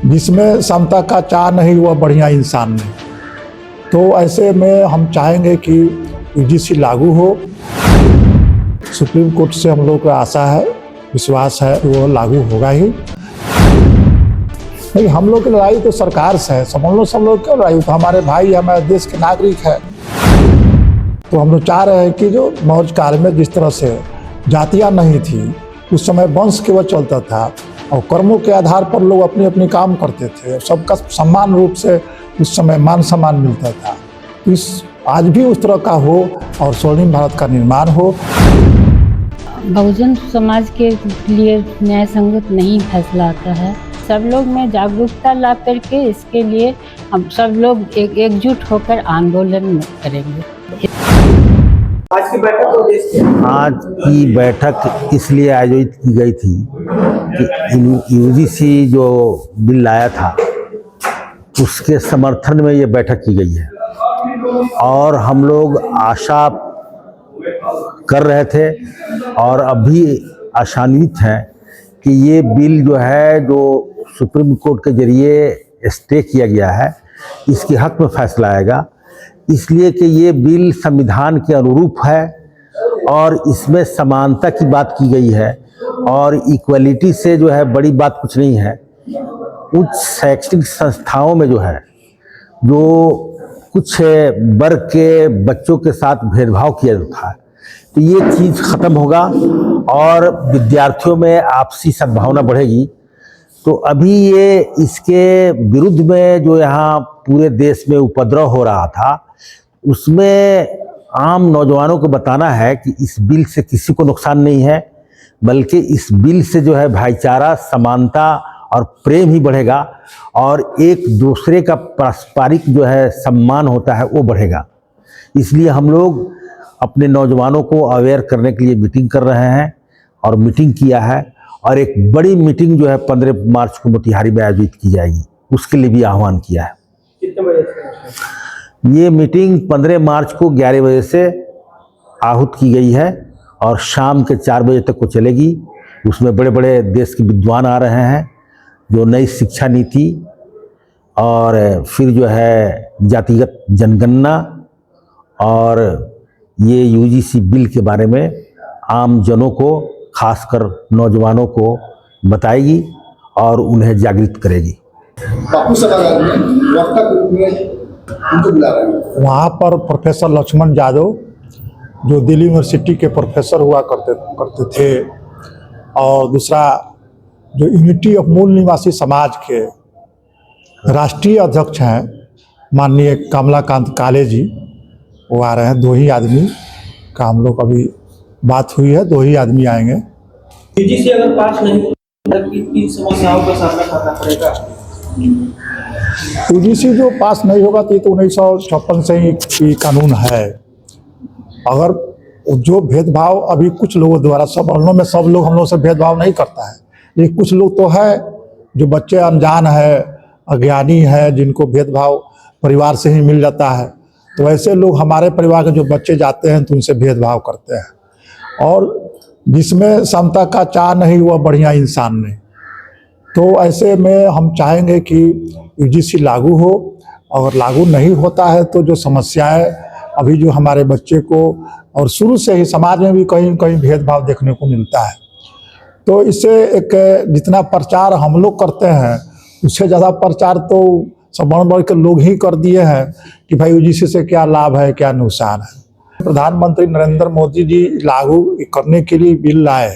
जिसमें समता का चाह नहीं वह बढ़िया इंसान नहीं। तो ऐसे में हम चाहेंगे कि यूजीसी लागू हो। सुप्रीम कोर्ट से हम लोग को आशा है, विश्वास है कि वो लागू होगा ही। नहीं, हम लोग की लड़ाई तो सरकार से है, समझ लो। सब लोग क्यों लड़ाई, तो हमारे भाई हमारे देश के नागरिक है। तो हम लोग चाह रहे हैं कि जो मौर्य काल में जिस तरह से जातियां नहीं थी, उस समय वंश केवल चलता था और कर्मों के आधार पर लोग अपनी अपनी काम करते थे, सबका समान रूप से उस समय मान सम्मान मिलता था। इस आज भी उस तरह का हो और स्वर्णिम भारत का निर्माण हो। बहुजन समाज के लिए न्याय संगत नहीं फैसला आता है। सब लोग में जागरूकता ला करके इसके लिए हम सब लोग एकजुट होकर आंदोलन करेंगे। आज की बैठक इसलिए आयोजित की गई थी कि यूजीसी जो बिल लाया था उसके समर्थन में ये बैठक की गई है। और हम लोग आशा कर रहे थे और अभी आशान्वित हैं कि ये बिल जो है, जो सुप्रीम कोर्ट के जरिए स्टे किया गया है, इसके हक में फैसला आएगा। इसलिए कि ये बिल संविधान के अनुरूप है और इसमें समानता की बात की गई है और इक्वलिटी से जो है बड़ी बात कुछ नहीं है। उच्च शैक्षणिक संस्थाओं में जो है, जो कुछ वर्ग के बच्चों के साथ भेदभाव किया जाता है, तो ये चीज़ ख़त्म होगा और विद्यार्थियों में आपसी सद्भावना बढ़ेगी। तो अभी ये इसके विरुद्ध में जो यहाँ पूरे देश में उपद्रव हो रहा था, उसमें आम नौजवानों को बताना है कि इस बिल से किसी को नुकसान नहीं है, बल्कि इस बिल से जो है भाईचारा, समानता और प्रेम ही बढ़ेगा और एक दूसरे का पारस्परिक जो है सम्मान होता है वो बढ़ेगा। इसलिए हम लोग अपने नौजवानों को अवेयर करने के लिए मीटिंग कर रहे हैं और मीटिंग किया है। और एक बड़ी मीटिंग जो है 15 मार्च को मोतिहारी में आयोजित की जाएगी, उसके लिए भी आह्वान किया है। कितने बजे से? ये मीटिंग 15 मार्च को 11 बजे से आहूत की गई है और शाम के 4 बजे तक को चलेगी। उसमें बड़े बड़े देश के विद्वान आ रहे हैं, जो नई शिक्षा नीति और फिर जो है जातिगत जनगणना और ये यूजीसी बिल के बारे में आम जनों को, खासकर नौजवानों को बताएगी और उन्हें जागृत करेगी। बापू सभागार में वक्ता के रूप में उनको बुला रहे हैं। वहाँ पर प्रोफेसर लक्ष्मण यादव, जो दिल्ली यूनिवर्सिटी के प्रोफेसर हुआ करते थे, और दूसरा जो यूनिटी ऑफ मूल निवासी समाज के राष्ट्रीय अध्यक्ष हैं माननीय कमलाकांत काले जी, वो आ रहे हैं। 2 ही आदमी का हम लोग अभी बात हुई है, 2 ही आदमी आएंगे। यूजीसी अगर पास नहीं होता तो किन समस्याओं का सामना करना पड़ेगा? यूजीसी जो पास नहीं होगा तो ये तो 1956 से ही कानून है। अगर जो भेदभाव अभी कुछ लोगों द्वारा, सब वर्णों में सब लोग हम लोग से भेदभाव नहीं करता है, लेकिन कुछ लोग तो है जो बच्चे अनजान है, अज्ञानी है, जिनको भेदभाव परिवार से ही मिल जाता है। तो ऐसे लोग हमारे परिवार के जो बच्चे जाते हैं तो उनसे भेदभाव करते हैं। और जिसमें समता का चाह नहीं वह बढ़िया इंसान नहीं। तो ऐसे में हम चाहेंगे कि यूजीसी लागू हो। अगर लागू नहीं होता है तो जो समस्याएं अभी जो हमारे बच्चे को, और शुरू से ही समाज में भी कहीं कहीं भेदभाव देखने को मिलता है, तो इससे एक जितना प्रचार हम लोग करते हैं उससे ज़्यादा प्रचार तो सब बढ़ के लोग ही कर दिए हैं कि भाई यूजीसी से क्या लाभ है, क्या नुकसान है। प्रधानमंत्री नरेंद्र मोदी जी लागू करने के लिए बिल लाए,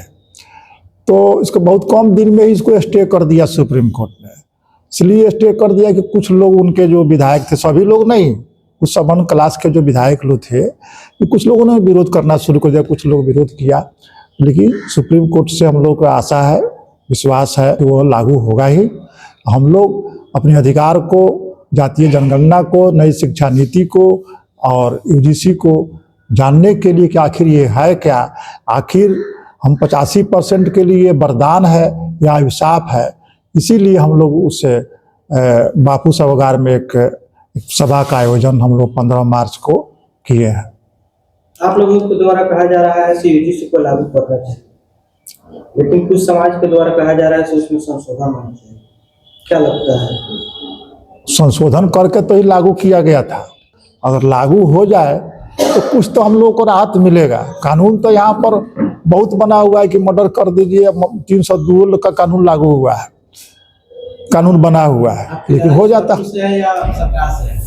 तो इसको बहुत कम दिन में ही इसको स्टे कर दिया सुप्रीम कोर्ट ने। इसलिए स्टे कर दिया कि कुछ लोग, उनके जो विधायक थे, सभी लोग नहीं, कुछ सवर्ण क्लास के जो विधायक लोग थे, कुछ लोगों ने विरोध करना शुरू कर दिया, कुछ लोग विरोध किया। लेकिन सुप्रीम कोर्ट से हम लोग को आशा है, विश्वास है कि वो लागू होगा ही। हम लोग अपने अधिकार को, जातीय जनगणना को, नई शिक्षा नीति को और यूजीसी को जानने के लिए कि आखिर ये है क्या, आखिर हम 85% के लिए वरदान है या अभिशाप है। इसीलिए हम लोग उस बापू सभागार में एक सभा का आयोजन हम लोग 15 मार्च को किए हैं। आप लोगों के द्वारा कहा जा रहा है कि यूजीसी को लागू करना चाहिए, लेकिन कुछ समाज के द्वारा कहा जा रहा है कि उसमें संशोधन होना चाहिए। क्या लगता है? संशोधन करके तो ही लागू किया गया था। अगर लागू हो जाए तो कुछ तो हम लोगों को राहत मिलेगा। कानून तो यहाँ पर बहुत बना हुआ है कि मर्डर कर दीजिए, 302 का कानून लागू हुआ है, कानून बना हुआ है, लेकिन हो जाता से है या सरकार से है?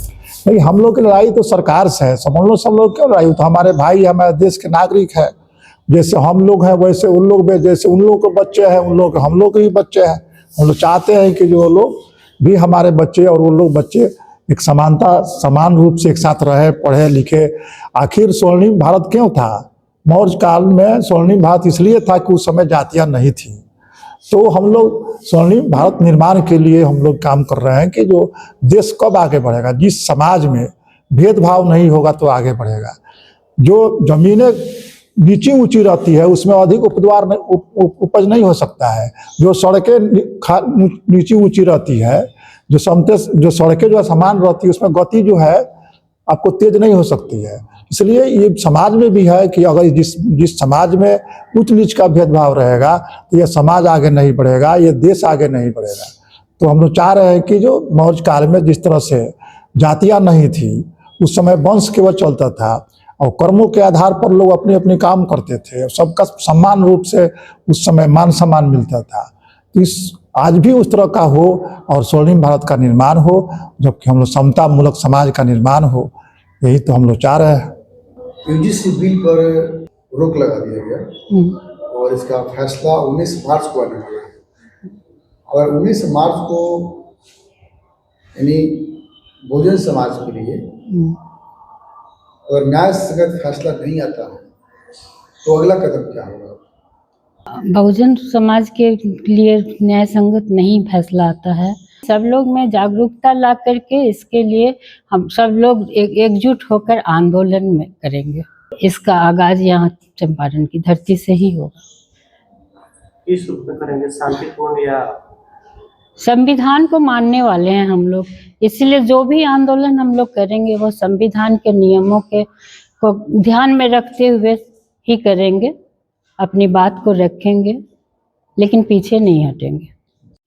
नहीं। हम लोग की लड़ाई तो सरकार से है, समझ लो। सब लोग क्यों लड़ाई? तो हमारे भाई, हमारे देश के नागरिक है। जैसे हम लोग हैं वैसे उन लोग भी, जैसे उन लोग के बच्चे हैं उन लोग, हम लोग के भी बच्चे हैं। हम लोग चाहते हैं कि जो लोग भी हमारे बच्चे और वो लोग बच्चे एक समानता, समान रूप से एक साथ रहे, पढ़े लिखे। आखिर स्वर्णिम भारत क्यों था? मौर्य काल में स्वर्णिम भारत इसलिए था कि उस समय जातियां नहीं थी। तो हम लोग स्वर्णिम भारत निर्माण के लिए हम लोग काम कर रहे हैं कि जो देश कब आगे बढ़ेगा, जिस समाज में भेदभाव नहीं होगा तो आगे बढ़ेगा। जो जमीनें नीची ऊंची रहती है उसमें अधिक उपज नहीं हो सकता है। जो सड़कें नीची ऊंची रहती है, जो सड़कें जो समान रहती है उसमें गति जो है आपको तेज नहीं हो सकती है। इसलिए ये समाज में भी है कि अगर जिस समाज में उच्च नीच का भेदभाव रहेगा तो यह समाज आगे नहीं बढ़ेगा, ये देश आगे नहीं बढ़ेगा। तो हम लोग चाह रहे हैं कि जो मौर्य काल में जिस तरह से जातियां नहीं थी, उस समय वंश केवल चलता था और कर्मों के आधार पर लोग अपने अपने काम करते थे और सबका समान रूप से उस समय मान सम्मान मिलता था। तो आज भी उस तरह का हो और स्वर्णिम भारत का निर्माण हो, जबकि हम लोग समता मूलक समाज का निर्माण हो, यही तो हम लोग चाह रहे हैं। यूजीसी बिल पर रोक लगा दिया गया और इसका फैसला 19 मार्च को आने वाला है। अगर 19 मार्च को यानी बहुजन समाज के लिए अगर न्याय संगत फैसला नहीं आता है तो अगला कदम क्या होगा? बहुजन समाज के लिए न्याय संगत नहीं फैसला आता है। सब लोग में जागरूकता ला करके इसके लिए हम सब लोग एकजुट होकर आंदोलन में करेंगे। इसका आगाज यहाँ चंपारण की धरती से ही होगा। किस रूप में करेंगे? शांतिपूर्ण या? संविधान को मानने वाले हैं हम लोग, इसलिए जो भी आंदोलन हम लोग करेंगे वो संविधान के नियमों को ध्यान में रखते हुए ही करेंगे। अपनी बात को रखेंगे लेकिन पीछे नहीं हटेंगे।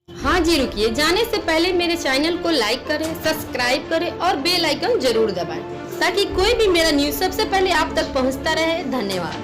हाँ जी, रुकिए, जाने से पहले मेरे चैनल को लाइक करें, सब्सक्राइब करें और बेल आइकन जरूर दबाएं ताकि कोई भी मेरा न्यूज़ सबसे पहले आप तक पहुंचता रहे। धन्यवाद।